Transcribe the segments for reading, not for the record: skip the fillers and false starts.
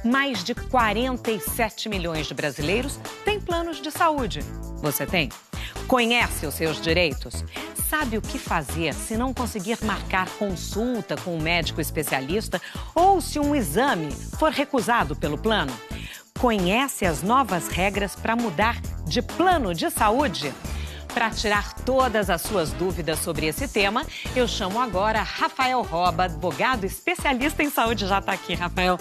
Mais de 47 milhões de brasileiros têm planos de saúde. Você tem? Conhece os seus direitos? Sabe o que fazer se não conseguir marcar consulta com um médico especialista ou se um exame for recusado pelo plano? Conhece as novas regras para mudar de plano de saúde? Para tirar todas as suas dúvidas sobre esse tema, eu chamo agora Rafael Roba, advogado especialista em saúde. Já está aqui, Rafael.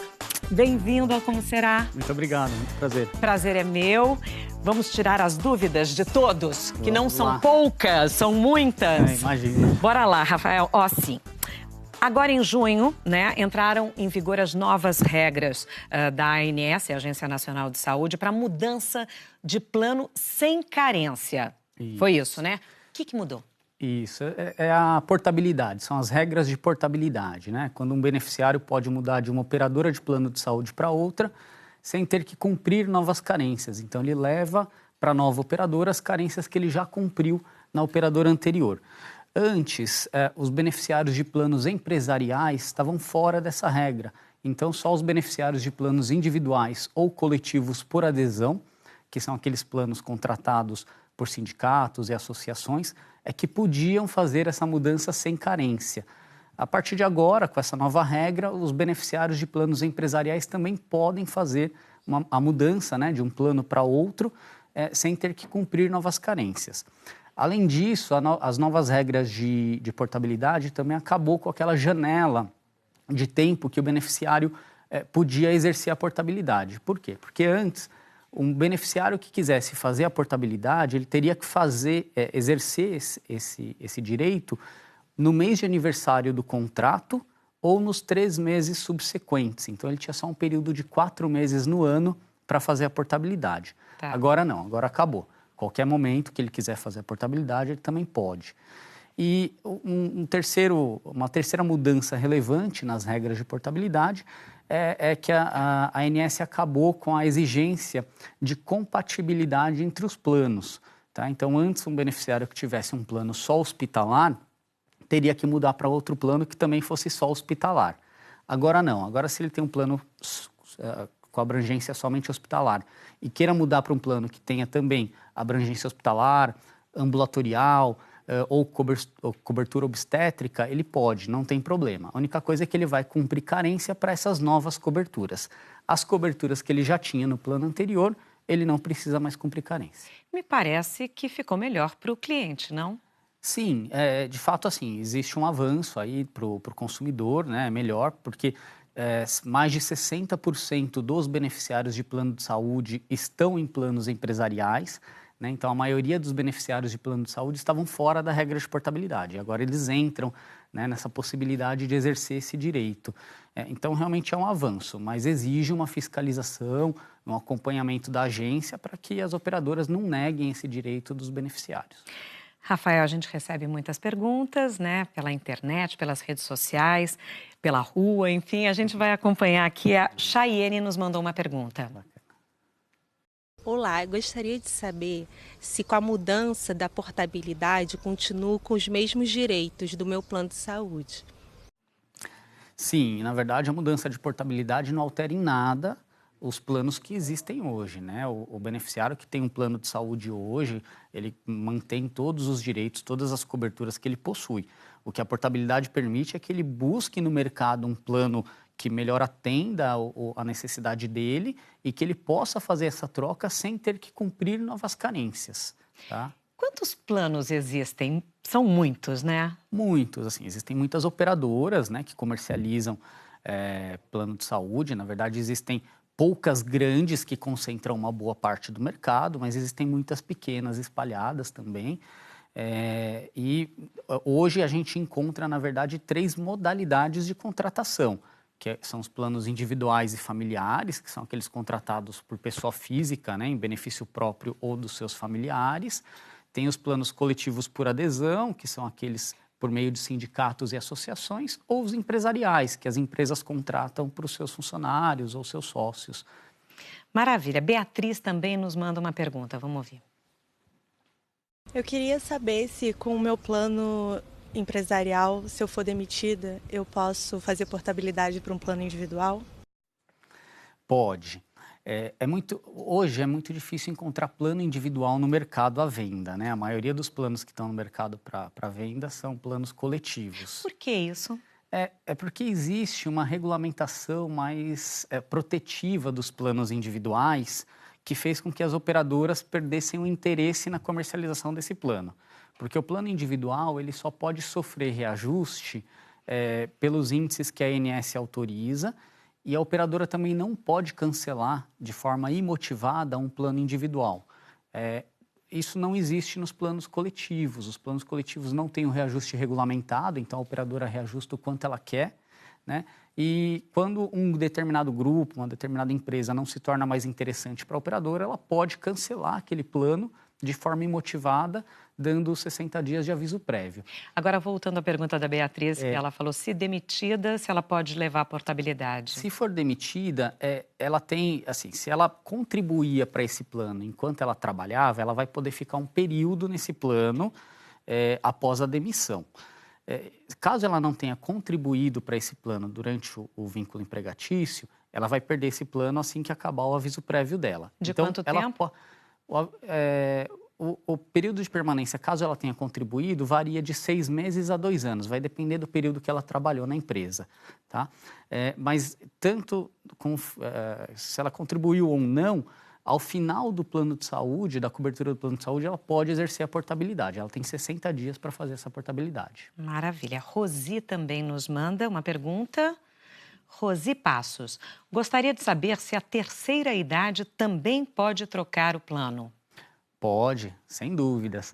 Bem-vindo ao Como Será. Muito obrigado, muito prazer. Prazer é meu. Vamos tirar as dúvidas de todos, que não são lá. poucas, são muitas. Imagina. Bora lá, Rafael. Ó, sim. Agora, em junho, né, entraram em vigor as novas regras da ANS, a Agência Nacional de Saúde, para mudança de plano sem carência. Isso. Foi isso, né? O que mudou? Isso, é a portabilidade, são as regras de portabilidade, né? Quando um beneficiário pode mudar de uma operadora de plano de saúde para outra, sem ter que cumprir novas carências. Então, ele leva para a nova operadora as carências que ele já cumpriu na operadora anterior. Antes, os beneficiários de planos empresariais estavam fora dessa regra. Então, só os beneficiários de planos individuais ou coletivos por adesão, que são aqueles planos contratados por sindicatos e associações, é que podiam fazer essa mudança sem carência. A partir de agora, com essa nova regra, os beneficiários de planos empresariais também podem fazer a mudança, né, de um plano para outro, sem ter que cumprir novas carências. Além disso, as novas regras de portabilidade também acabou com aquela janela de tempo que o beneficiário podia exercer a portabilidade. Por quê? Porque antes, um beneficiário que quisesse fazer a portabilidade, ele teria que exercer esse direito no mês de aniversário do contrato ou nos 3 meses subsequentes. Então, ele tinha só um período de 4 meses no ano para fazer a portabilidade. Tá. Agora não, agora acabou. Qualquer momento que ele quiser fazer a portabilidade, ele também pode. E uma terceira mudança relevante nas regras de portabilidade é que a ANS acabou com a exigência de compatibilidade entre os planos. Tá? Então, antes, um beneficiário que tivesse um plano só hospitalar teria que mudar para outro plano que também fosse só hospitalar. Agora não. Agora, se ele tem um plano com abrangência somente hospitalar e queira mudar para um plano que tenha também abrangência hospitalar, ambulatorial ou cobertura obstétrica, ele pode, não tem problema. A única coisa é que ele vai cumprir carência para essas novas coberturas. As coberturas que ele já tinha no plano anterior, ele não precisa mais cumprir carência. Me parece que ficou melhor para o cliente, não? Sim, de fato, assim, existe um avanço aí para o consumidor, né? Melhor, porque mais de 60% dos beneficiários de plano de saúde estão em planos empresariais, né? Então, a maioria dos beneficiários de plano de saúde estavam fora da regra de portabilidade. Agora, eles entram, né, nessa possibilidade de exercer esse direito. Então, realmente é um avanço, mas exige uma fiscalização, um acompanhamento da agência para que as operadoras não neguem esse direito dos beneficiários. Rafael, a gente recebe muitas perguntas, né, pela internet, pelas redes sociais, pela rua, enfim, a gente vai acompanhar aqui. A Chayene nos mandou uma pergunta. Olá, eu gostaria de saber se com a mudança da portabilidade continuo com os mesmos direitos do meu plano de saúde. Sim, na verdade a mudança de portabilidade não altera em nada os planos que existem hoje, né? O beneficiário que tem um plano de saúde hoje, ele mantém todos os direitos, todas as coberturas que ele possui. O que a portabilidade permite é que ele busque no mercado um plano que melhor atenda a necessidade dele e que ele possa fazer essa troca sem ter que cumprir novas carências, tá? Quantos planos existem? São muitos, né? Muitos, assim, existem muitas operadoras, né, que comercializam plano de saúde. Na verdade, existem poucas grandes que concentram uma boa parte do mercado, mas existem muitas pequenas espalhadas também. E hoje a gente encontra, na verdade, 3 modalidades de contratação, que são os planos individuais e familiares, que são aqueles contratados por pessoa física, né, em benefício próprio ou dos seus familiares. Tem os planos coletivos por adesão, que são aqueles por meio de sindicatos e associações, ou os empresariais, que as empresas contratam para os seus funcionários ou seus sócios. Maravilha. Beatriz também nos manda uma pergunta, vamos ouvir. Eu queria saber se com o meu plano empresarial, se eu for demitida, eu posso fazer portabilidade para um plano individual? Pode. Hoje é muito difícil encontrar plano individual no mercado à venda, né? A maioria dos planos que estão no mercado para venda são planos coletivos. Por que isso? É porque existe uma regulamentação mais protetiva dos planos individuais que fez com que as operadoras perdessem o interesse na comercialização desse plano. Porque o plano individual ele só pode sofrer reajuste pelos índices que a ANS autoriza, e a operadora também não pode cancelar de forma imotivada um plano individual. Isso não existe nos planos coletivos. Os planos coletivos não têm um reajuste regulamentado, então a operadora reajusta o quanto ela quer, né? E quando um determinado grupo, uma determinada empresa não se torna mais interessante para a operadora, ela pode cancelar aquele plano de forma imotivada, dando 60 dias de aviso prévio. Agora, voltando à pergunta da Beatriz, que ela falou, se demitida, se ela pode levar a portabilidade? Se for demitida, ela tem, assim, se ela contribuía para esse plano enquanto ela trabalhava, ela vai poder ficar um período nesse plano após a demissão. Caso ela não tenha contribuído para esse plano durante o vínculo empregatício, ela vai perder esse plano assim que acabar o aviso prévio dela. De quanto tempo? O período de permanência, caso ela tenha contribuído, varia de 6 meses a 2 anos. Vai depender do período que ela trabalhou na empresa, tá? Mas tanto se ela contribuiu ou não, ao final do plano de saúde, da cobertura do plano de saúde, ela pode exercer a portabilidade. Ela tem 60 dias para fazer essa portabilidade. Maravilha. Rosi também nos manda uma pergunta. Rosi Passos, gostaria de saber se a terceira idade também pode trocar o plano. Pode, sem dúvidas.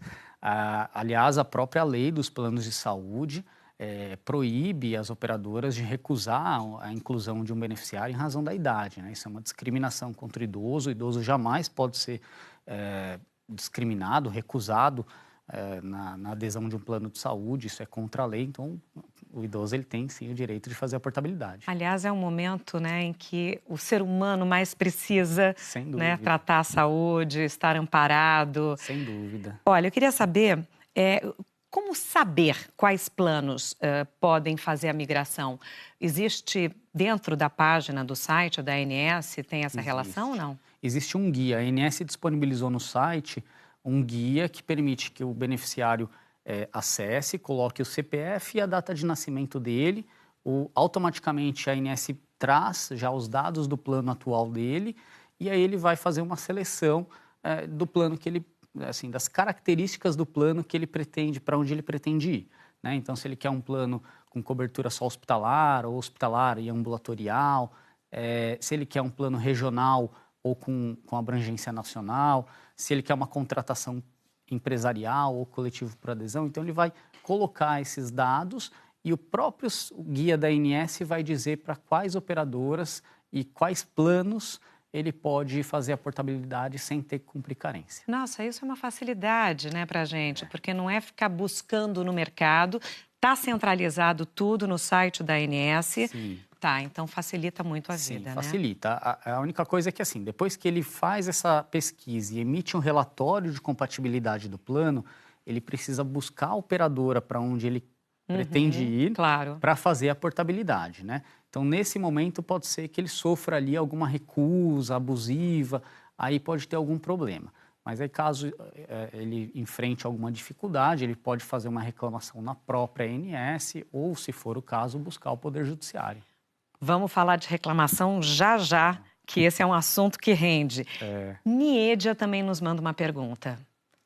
Aliás, a própria lei dos planos de saúde proíbe as operadoras de recusar a inclusão de um beneficiário em razão da idade, né? Isso é uma discriminação contra o idoso. O idoso jamais pode ser discriminado, recusado na adesão de um plano de saúde. Isso é contra a lei, então o idoso ele tem sim o direito de fazer a portabilidade. Aliás, é um momento, né, em que o ser humano mais precisa, né, tratar a saúde, estar amparado. Sem dúvida. Olha, eu queria saber como saber quais planos podem fazer a migração. Existe dentro da página do site da ANS, tem essa relação ou não? Existe um guia. A ANS disponibilizou no site um guia que permite que o beneficiário acesse, coloque o CPF e a data de nascimento dele. Automaticamente a ANS traz já os dados do plano atual dele e aí ele vai fazer uma seleção do plano que ele, assim, das características do plano que ele pretende, para onde ele pretende ir, né? Então, se ele quer um plano com cobertura só hospitalar ou hospitalar e ambulatorial, se ele quer um plano regional ou com abrangência nacional, se ele quer uma contratação empresarial ou coletivo por adesão, então ele vai colocar esses dados e o próprio guia da ANS vai dizer para quais operadoras e quais planos ele pode fazer a portabilidade sem ter que cumprir carência. Nossa, isso é uma facilidade, né, para a gente, porque não é ficar buscando no mercado, está centralizado tudo no site da ANS. Sim. Tá, então facilita muito a vida, Sim, né? Facilita. A única coisa é que, assim, depois que ele faz essa pesquisa e emite um relatório de compatibilidade do plano, ele precisa buscar a operadora para onde ele pretende ir, claro, para fazer a portabilidade, né? Então, nesse momento, pode ser que ele sofra ali alguma recusa abusiva, aí pode ter algum problema. Mas aí, caso ele enfrente alguma dificuldade, ele pode fazer uma reclamação na própria ANS ou, se for o caso, buscar o Poder Judiciário. Vamos falar de reclamação já, que esse é um assunto que rende. Niedia também nos manda uma pergunta.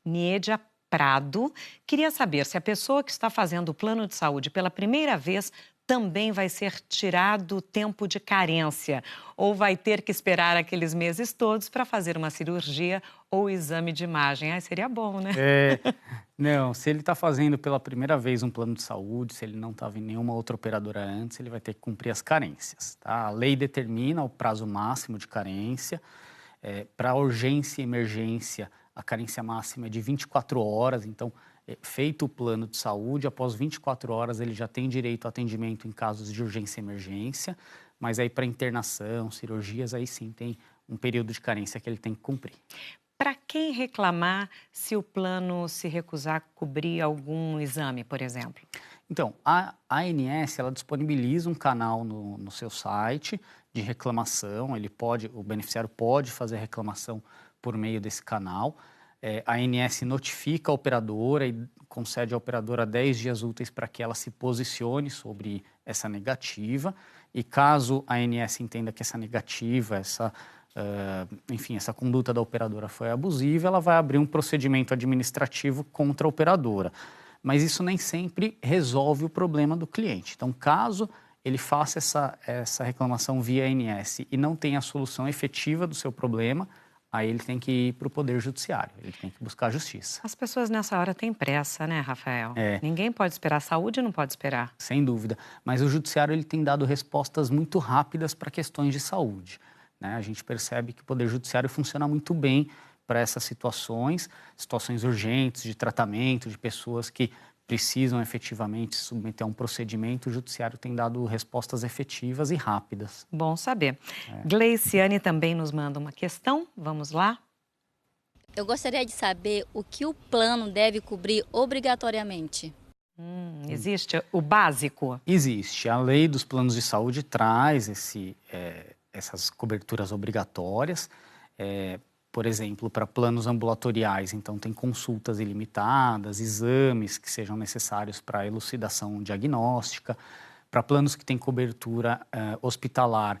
Niedia Prado queria saber se a pessoa que está fazendo o plano de saúde pela primeira vez também vai ser tirado o tempo de carência ou vai ter que esperar aqueles meses todos para fazer uma cirurgia ou exame de imagem. Seria bom, né? Não, se ele está fazendo pela primeira vez um plano de saúde, se ele não estava em nenhuma outra operadora antes, ele vai ter que cumprir as carências, tá? A lei determina o prazo máximo de carência. Para urgência e emergência, a carência máxima é de 24 horas, então, feito o plano de saúde, após 24 horas ele já tem direito a atendimento em casos de urgência e emergência, mas aí para internação, cirurgias, aí sim tem um período de carência que ele tem que cumprir. Para quem reclamar se o plano se recusar a cobrir algum exame, por exemplo? Então, a ANS, ela disponibiliza um canal no seu site de reclamação, o beneficiário pode fazer reclamação por meio desse canal. A ANS notifica a operadora e concede à operadora 10 dias úteis para que ela se posicione sobre essa negativa. E caso a ANS entenda que essa negativa, essa conduta da operadora foi abusiva, ela vai abrir um procedimento administrativo contra a operadora. Mas isso nem sempre resolve o problema do cliente. Então, caso ele faça essa reclamação via ANS e não tenha a solução efetiva do seu problema, aí ele tem que ir para o Poder Judiciário, ele tem que buscar a justiça. As pessoas nessa hora têm pressa, né, Rafael? É. Ninguém pode esperar, a saúde não pode esperar. Sem dúvida, mas o Judiciário ele tem dado respostas muito rápidas para questões de saúde, né? A gente percebe que o Poder Judiciário funciona muito bem para essas situações urgentes de tratamento, de pessoas que precisam efetivamente se submeter a um procedimento. O Judiciário tem dado respostas efetivas e rápidas. Bom saber. Gleiciane também nos manda uma questão. Vamos lá? Eu gostaria de saber o que o plano deve cobrir obrigatoriamente. Existe o básico? Existe. A lei dos planos de saúde traz essas coberturas obrigatórias. Por exemplo, para planos ambulatoriais, então tem consultas ilimitadas, exames que sejam necessários para elucidação diagnóstica. Para planos que têm cobertura hospitalar,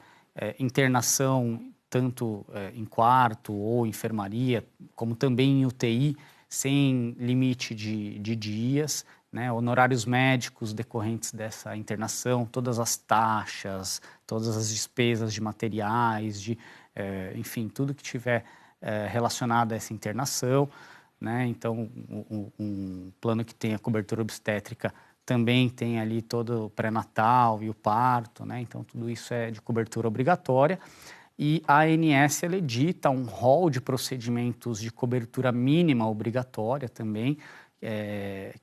internação tanto em quarto ou enfermaria, como também em UTI, sem limite de dias, né? Honorários médicos decorrentes dessa internação, todas as taxas, todas as despesas de materiais, enfim, tudo que tiver relacionada a essa internação, né? Então, um plano que tenha cobertura obstétrica também tem ali todo o pré-natal e o parto, né? Então, tudo isso é de cobertura obrigatória. E a ANS, ela edita um rol de procedimentos de cobertura mínima obrigatória também,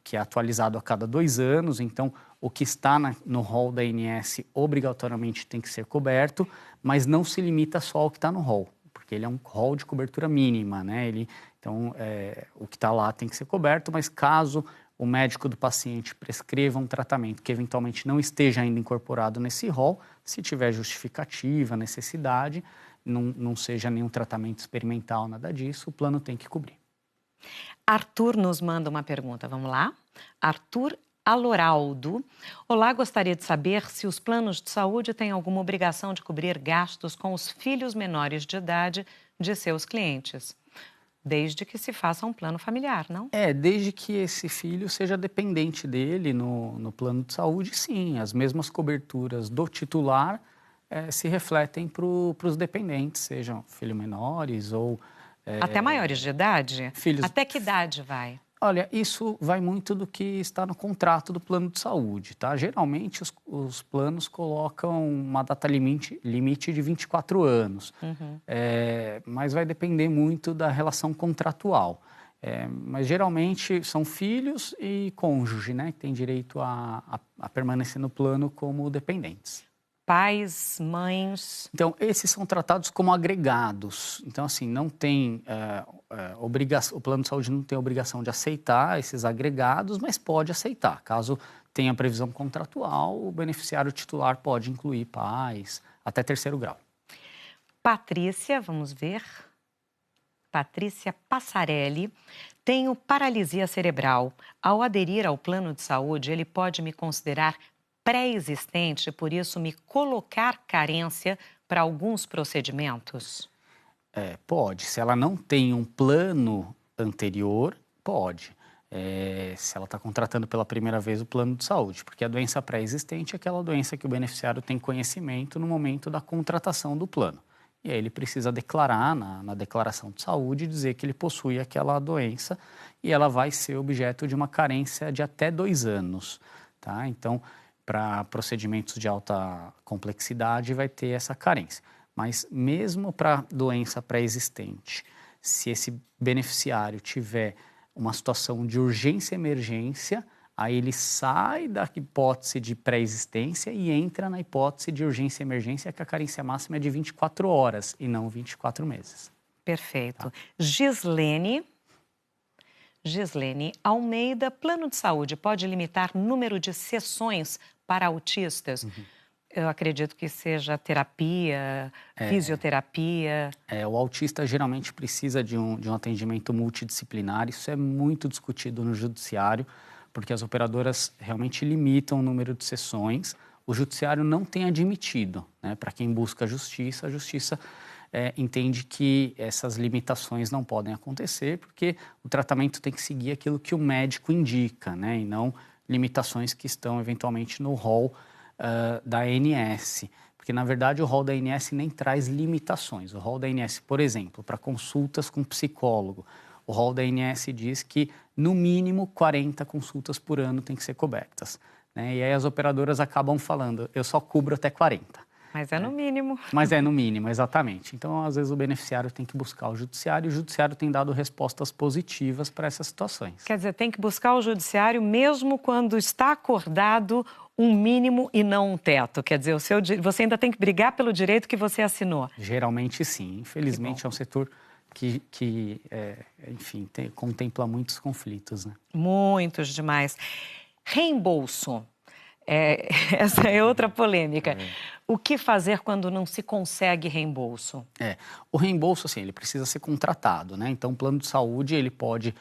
que é atualizado a cada 2 anos. Então, o que está no rol da ANS obrigatoriamente tem que ser coberto, mas não se limita só ao que está no rol, porque ele é um rol de cobertura mínima, né? Então, o que está lá tem que ser coberto, mas caso o médico do paciente prescreva um tratamento que eventualmente não esteja ainda incorporado nesse rol, se tiver justificativa, necessidade, não seja nenhum tratamento experimental, nada disso, o plano tem que cobrir. Arthur nos manda uma pergunta, vamos lá? Arthur Aloraldo. Olá, gostaria de saber se os planos de saúde têm alguma obrigação de cobrir gastos com os filhos menores de idade de seus clientes, desde que se faça um plano familiar, não? Desde que esse filho seja dependente dele no plano de saúde, sim. As mesmas coberturas do titular se refletem para os dependentes, sejam filhos menores ou... Até maiores de idade? Filhos... Até que idade vai? Olha, isso vai muito do que está no contrato do plano de saúde, tá? Geralmente, os planos colocam uma data limite de 24 anos, mas vai depender muito da relação contratual. Mas, geralmente, são filhos e cônjuge, né? Que têm direito a permanecer no plano como dependentes. Pais, mães... Então, esses são tratados como agregados. Então, assim, não tem obrigação, o plano de saúde não tem obrigação de aceitar esses agregados, mas pode aceitar. Caso tenha previsão contratual, o beneficiário titular pode incluir pais até 3º grau. Patrícia, vamos ver. Patrícia Passarelli. Tenho paralisia cerebral. Ao aderir ao plano de saúde, ele pode me considerar pré-existente, por isso me colocar carência para alguns procedimentos? Pode. Se ela não tem um plano anterior, pode. Se ela está contratando pela primeira vez o plano de saúde, porque a doença pré-existente é aquela doença que o beneficiário tem conhecimento no momento da contratação do plano. E aí ele precisa declarar na declaração de saúde, dizer que ele possui aquela doença e ela vai ser objeto de uma carência de até 2 anos, tá? Então, para procedimentos de alta complexidade, vai ter essa carência. Mas mesmo para doença pré-existente, se esse beneficiário tiver uma situação de urgência e emergência, aí ele sai da hipótese de pré-existência e entra na hipótese de urgência e emergência, que a carência máxima é de 24 horas e não 24 meses. Perfeito. Tá? Gislene Almeida, plano de saúde pode limitar número de sessões para autistas? Eu acredito que seja terapia, fisioterapia. O autista geralmente precisa de um atendimento multidisciplinar. Isso é muito discutido no judiciário, porque as operadoras realmente limitam o número de sessões. O judiciário não tem admitido, né? Para quem busca a justiça entende que essas limitações não podem acontecer, porque o tratamento tem que seguir aquilo que o médico indica, né? E não limitações que estão eventualmente no rol da ANS. Porque, na verdade, o rol da ANS nem traz limitações. O rol da ANS, por exemplo, para consultas com psicólogo, o rol da ANS diz que, no mínimo, 40 consultas por ano têm que ser cobertas, né? E aí as operadoras acabam falando, eu só cubro até 40. Mas é no mínimo. Mas é no mínimo, exatamente. Então, às vezes, o beneficiário tem que buscar o judiciário e o judiciário tem dado respostas positivas para essas situações. Quer dizer, tem que buscar o judiciário mesmo quando está acordado um mínimo e não um teto. Quer dizer, você ainda tem que brigar pelo direito que você assinou. Geralmente, sim. Infelizmente, é um setor que enfim, contempla muitos conflitos, né? Muitos demais. Reembolso. Essa é outra polêmica. O que fazer quando não se consegue reembolso? O reembolso, assim, ele precisa ser contratado, né? Então, o plano de saúde, ele pode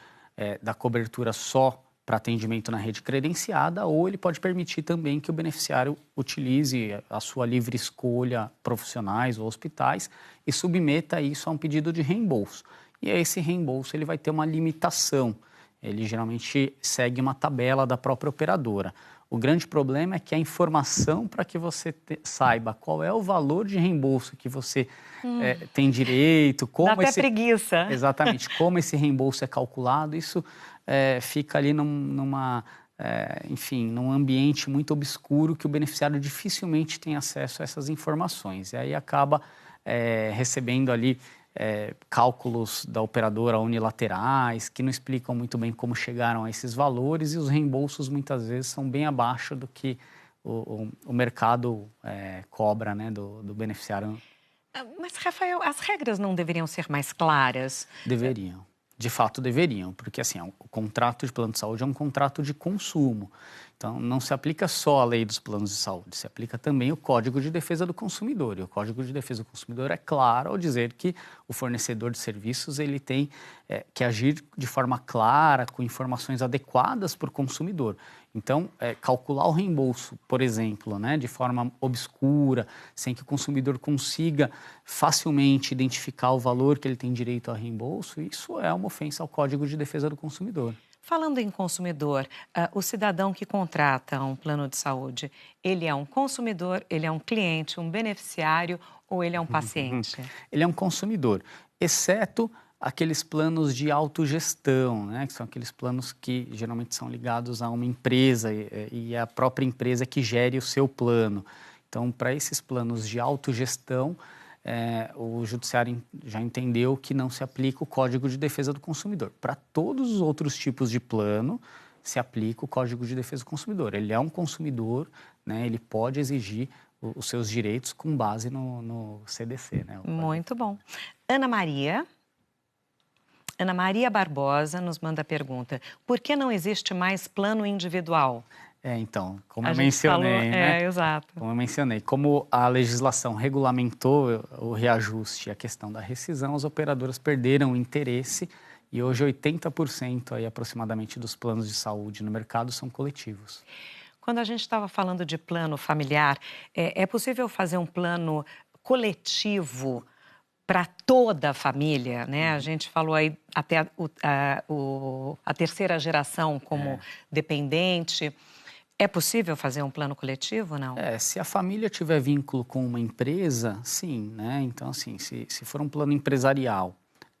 dar cobertura só para atendimento na rede credenciada, ou ele pode permitir também que o beneficiário utilize a sua livre escolha, profissionais ou hospitais, e submeta isso a um pedido de reembolso. E esse reembolso ele vai ter uma limitação. Ele geralmente segue uma tabela da própria operadora. O grande problema é que a informação para que você saiba qual é o valor de reembolso que você tem direito, como dá até preguiça. Exatamente, como esse reembolso é calculado, isso fica ali enfim, num ambiente muito obscuro que o beneficiário dificilmente tem acesso a essas informações. E aí acaba recebendo ali cálculos da operadora unilaterais, que não explicam muito bem como chegaram a esses valores, e os reembolsos muitas vezes são bem abaixo do que o mercado cobra, né, do beneficiário. Mas, Rafael, as regras não deveriam ser mais claras? Deveriam. De fato, deveriam, porque assim, o contrato de plano de saúde é um contrato de consumo. Então, não se aplica só a lei dos planos de saúde, se aplica também o Código de Defesa do Consumidor. E o Código de Defesa do Consumidor é claro ao dizer que o fornecedor de serviços ele tem que agir de forma clara, com informações adequadas para o consumidor. Então, calcular o reembolso, por exemplo, né, de forma obscura, sem que o consumidor consiga facilmente identificar o valor que ele tem direito a reembolso, isso é uma ofensa ao Código de Defesa do Consumidor. Falando em consumidor, o cidadão que contrata um plano de saúde, ele é um consumidor, ele é um cliente, um beneficiário ou ele é um paciente? Ele é um consumidor, exceto aqueles planos de autogestão, né? Que são aqueles planos que geralmente são ligados a uma empresa e é a própria empresa que gere o seu plano. Então, para esses planos de autogestão, o judiciário já entendeu que não se aplica o Código de Defesa do Consumidor. Para todos os outros tipos de plano, se aplica o Código de Defesa do Consumidor. Ele é um consumidor, né? Ele pode exigir os seus direitos com base no CDC, né? Muito bom. Ana Maria Barbosa nos manda a pergunta: por que não existe mais plano individual? Então, como eu mencionei, né? Exato. Como eu mencionei, como a legislação regulamentou o reajuste e a questão da rescisão, as operadoras perderam o interesse e hoje 80% aí, aproximadamente dos planos de saúde no mercado são coletivos. Quando a gente estava falando de plano familiar, é possível fazer um plano coletivo para toda a família, né? A gente falou aí até a terceira geração como dependente. É possível fazer um plano coletivo ou não? Se a família tiver vínculo com uma empresa, sim, né? Então, assim, se for um plano empresarial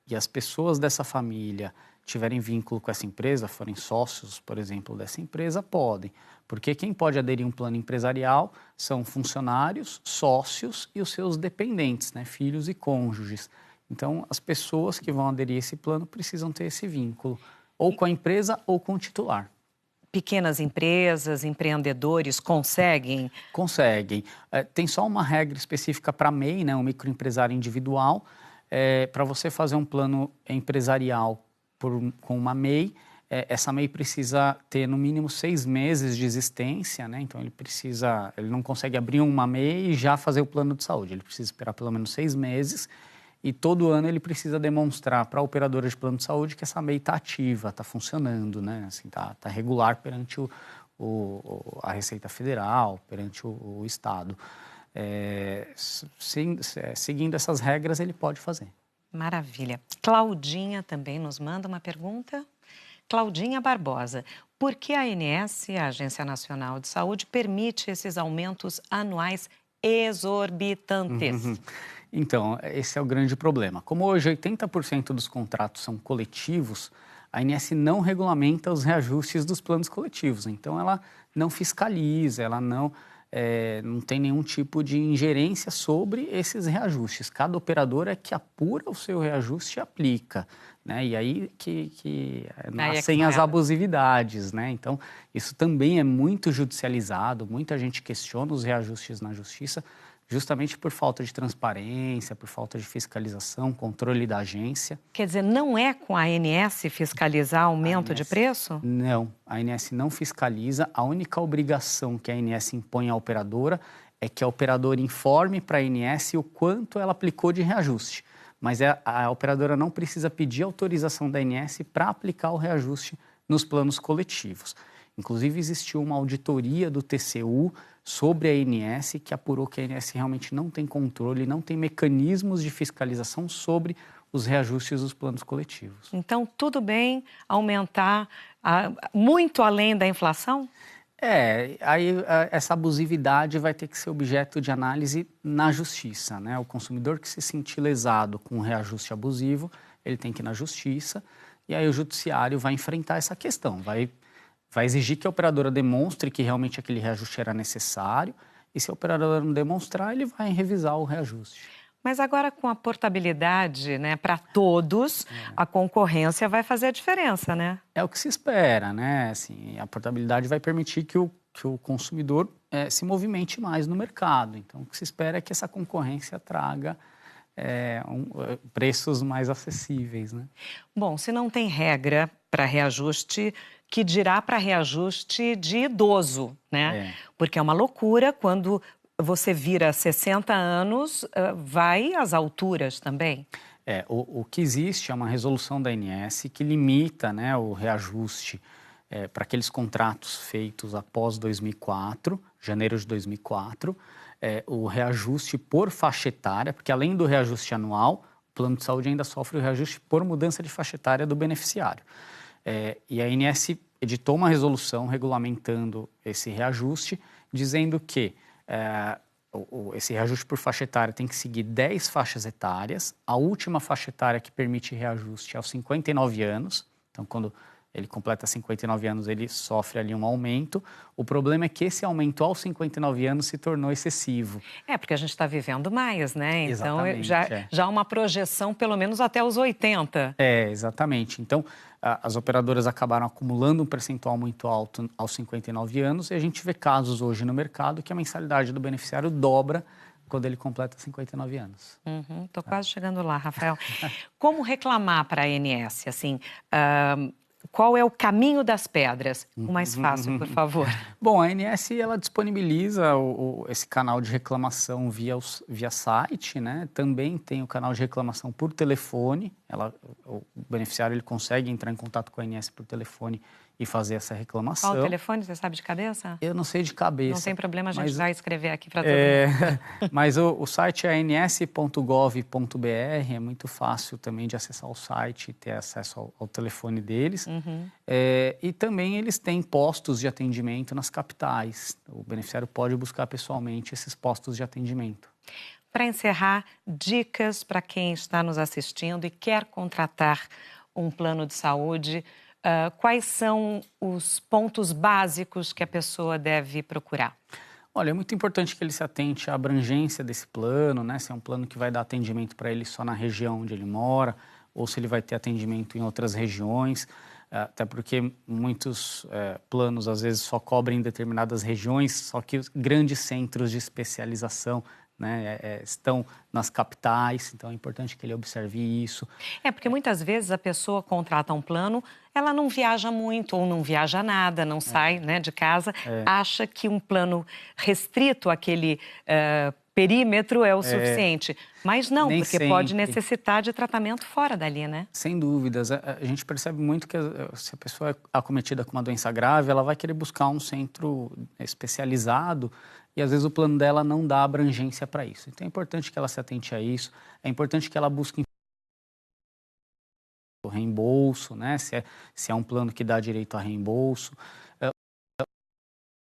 e as pessoas dessa família tiverem vínculo com essa empresa, forem sócios, por exemplo, dessa empresa, podem. Porque quem pode aderir a um plano empresarial são funcionários, sócios e os seus dependentes, né? Filhos e cônjuges. Então, as pessoas que vão aderir a esse plano precisam ter esse vínculo, ou com a empresa ou com o titular. Pequenas empresas, empreendedores conseguem? Conseguem. Tem só uma regra específica para MEI, né, um microempresário individual. Para você fazer um plano empresarial com uma MEI, essa MEI precisa ter no mínimo 6 meses de existência, né? Então ele não consegue abrir uma MEI e já fazer o plano de saúde, ele precisa esperar pelo menos 6 meses e todo ano ele precisa demonstrar para a operadora de plano de saúde que essa MEI está ativa, está funcionando, né? Assim, tá regular perante a Receita Federal, perante o Estado. Seguindo essas regras, ele pode fazer. Maravilha. Claudinha também nos manda uma pergunta. Claudinha Barbosa, por que a ANS, a Agência Nacional de Saúde, permite esses aumentos anuais exorbitantes? Então, esse é o grande problema. Como hoje 80% dos contratos são coletivos, a ANS não regulamenta os reajustes dos planos coletivos. Então, ela não fiscaliza, ela não tem nenhum tipo de ingerência sobre esses reajustes. Cada operadora é que apura o seu reajuste e aplica. Né? E aí que nascem as abusividades, né? Então, isso também é muito judicializado, muita gente questiona os reajustes na justiça, justamente por falta de transparência, por falta de fiscalização, controle da agência. Quer dizer, não é com a ANS fiscalizar aumento de preço? Não, a ANS não fiscaliza. A única obrigação que a ANS impõe à operadora é que a operadora informe para a ANS o quanto ela aplicou de reajuste. Mas a operadora não precisa pedir autorização da ANS para aplicar o reajuste nos planos coletivos. Inclusive, existiu uma auditoria do TCU sobre a ANS que apurou que a ANS realmente não tem controle, não tem mecanismos de fiscalização sobre os reajustes dos planos coletivos. Então, tudo bem aumentar muito além da inflação? Aí essa abusividade vai ter que ser objeto de análise na justiça, né? O consumidor que se sentir lesado com um reajuste abusivo, ele tem que ir na justiça e aí o judiciário vai enfrentar essa questão, vai exigir que a operadora demonstre que realmente aquele reajuste era necessário e se a operadora não demonstrar, ele vai revisar o reajuste. Mas agora com a portabilidade, né, para todos, a concorrência vai fazer a diferença, né? É o que se espera, né? Assim, a portabilidade vai permitir que o consumidor se movimente mais no mercado. Então, o que se espera é que essa concorrência traga preços mais acessíveis, né? Bom, se não tem regra para reajuste, que dirá para reajuste de idoso, né? Porque é uma loucura quando você vira 60 anos, vai às alturas também? O que existe é uma resolução da ANS que limita, né, o reajuste para aqueles contratos feitos após 2004, janeiro de 2004, o reajuste por faixa etária, porque além do reajuste anual, o plano de saúde ainda sofre o reajuste por mudança de faixa etária do beneficiário. E a ANS editou uma resolução regulamentando esse reajuste, dizendo que esse reajuste por faixa etária tem que seguir 10 faixas etárias. A última faixa etária que permite reajuste é aos 59 anos. Então, quando ele completa 59 anos, ele sofre ali um aumento. O problema é que esse aumento aos 59 anos se tornou excessivo. Porque a gente está vivendo mais, né? Então, exatamente, já uma projeção pelo menos até os 80. Exatamente. Então, as operadoras acabaram acumulando um percentual muito alto aos 59 anos e a gente vê casos hoje no mercado que a mensalidade do beneficiário dobra quando ele completa 59 anos. Estou quase chegando lá, Rafael. Como reclamar para a ANS? Assim, qual é o caminho das pedras? O mais fácil, por favor. Bom, a ANS ela disponibiliza esse canal de reclamação via site, né? Também tem o canal de reclamação por telefone. O beneficiário ele consegue entrar em contato com a ANS por telefone e fazer essa reclamação. Qual o telefone? Você sabe de cabeça? Eu não sei de cabeça. Não tem problema, a gente vai escrever aqui para todo mundo. Mas o site é ans.gov.br, é muito fácil também de acessar o site e ter acesso ao telefone deles. E também eles têm postos de atendimento nas capitais. O beneficiário pode buscar pessoalmente esses postos de atendimento. Para encerrar, dicas para quem está nos assistindo e quer contratar um plano de saúde. Quais são os pontos básicos que a pessoa deve procurar? Olha, é muito importante que ele se atente à abrangência desse plano, né? Se é um plano que vai dar atendimento para ele só na região onde ele mora, ou se ele vai ter atendimento em outras regiões, até porque muitos planos às vezes só cobrem determinadas regiões, só que os grandes centros de especialização né? Estão nas capitais, então é importante que ele observe isso. Porque muitas vezes a pessoa contrata um plano, ela não viaja muito ou não viaja nada, não sai, né, de casa, acha que um plano restrito àquele perímetro é o suficiente. Mas não, Nem porque sempre. Pode necessitar de tratamento fora dali, né? Sem dúvidas. A gente percebe muito que se a pessoa é acometida com uma doença grave, ela vai querer buscar um centro especializado e às vezes o plano dela não dá abrangência para isso. Então é importante que ela se atente a isso, é importante que ela busque o reembolso, né? Se é um plano que dá direito a reembolso. Ela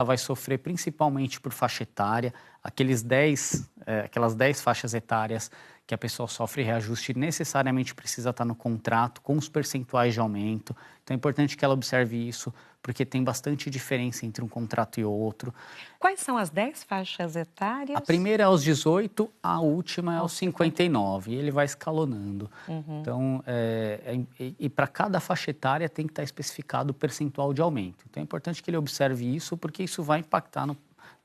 vai sofrer principalmente por faixa etária, aquelas 10 faixas etárias que a pessoa sofre reajuste necessariamente precisa estar no contrato com os percentuais de aumento. Então é importante que ela observe isso, porque tem bastante diferença entre um contrato e outro. Quais são as 10 faixas etárias? A primeira é aos 18, a última é aos 59, e ele vai escalonando. Então, e para cada faixa etária tem que estar especificado o percentual de aumento. Então é importante que ele observe isso, porque isso vai impactar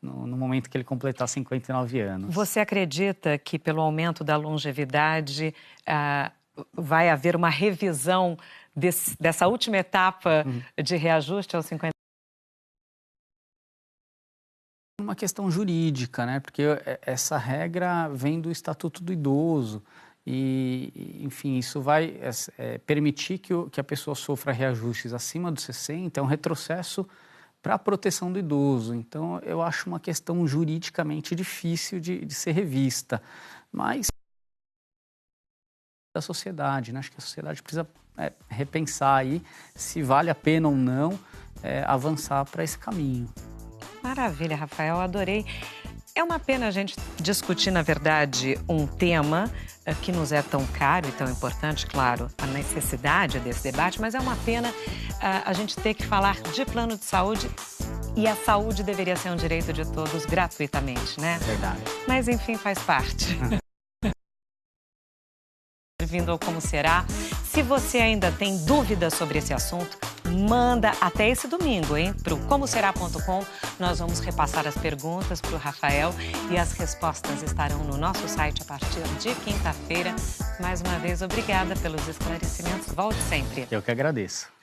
no momento que ele completar 59 anos. Você acredita que pelo aumento da longevidade vai haver uma revisão dessa última etapa de reajuste aos 50? Uma questão jurídica, né? Porque essa regra vem do Estatuto do Idoso e, enfim, isso vai permitir que a pessoa sofra reajustes acima dos 60, é um retrocesso para a proteção do idoso. Então, eu acho uma questão juridicamente difícil de ser revista, mas da sociedade, né? Acho que a sociedade precisa repensar aí se vale a pena ou não avançar para esse caminho. Maravilha, Rafael, adorei. É uma pena a gente discutir, na verdade, um tema que nos é tão caro e tão importante, claro, a necessidade desse debate, mas é uma pena a gente ter que falar de plano de saúde e a saúde deveria ser um direito de todos gratuitamente, né? Verdade. Mas, enfim, faz parte. Bem-vindo ao Como Será. Se você ainda tem dúvidas sobre esse assunto, manda até esse domingo, hein? Para o comoserá.com, nós vamos repassar as perguntas para o Rafael e as respostas estarão no nosso site a partir de quinta-feira. Mais uma vez, obrigada pelos esclarecimentos. Volte sempre. Eu que agradeço.